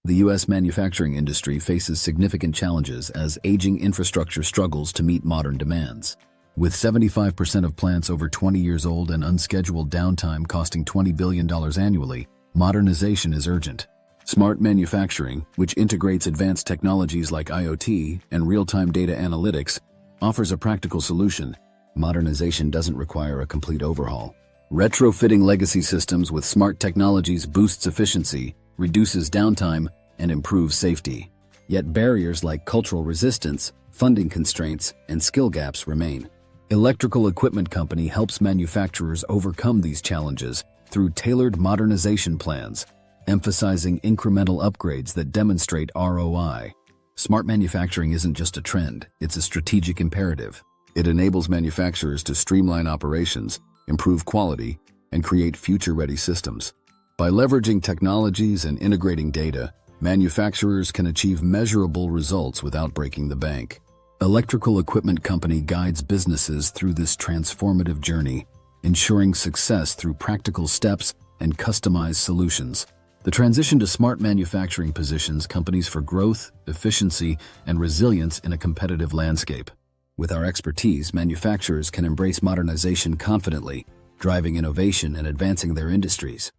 The U.S. manufacturing industry faces significant challenges as aging infrastructure struggles to meet modern demands. With 75% of plants over 20 years old and unscheduled downtime costing $20 billion annually, modernization is urgent. Smart manufacturing, which integrates advanced technologies like IoT and real-time data analytics, offers a practical solution. Modernization doesn't require a complete overhaul. Retrofitting legacy systems with smart technologies boosts efficiency, reduces downtime, and improves safety. Yet barriers like cultural resistance, funding constraints, and skill gaps remain. Electrical Equipment Company helps manufacturers overcome these challenges through tailored modernization plans, emphasizing incremental upgrades that demonstrate ROI. Smart manufacturing isn't just a trend, it's a strategic imperative. It enables manufacturers to streamline operations, improve quality, and create future-ready systems. By leveraging technologies and integrating data, manufacturers can achieve measurable results without breaking the bank. Electrical Equipment Company guides businesses through this transformative journey, ensuring success through practical steps and customized solutions. The transition to smart manufacturing positions companies for growth, efficiency, and resilience in a competitive landscape. With our expertise, manufacturers can embrace modernization confidently, driving innovation and advancing their industries.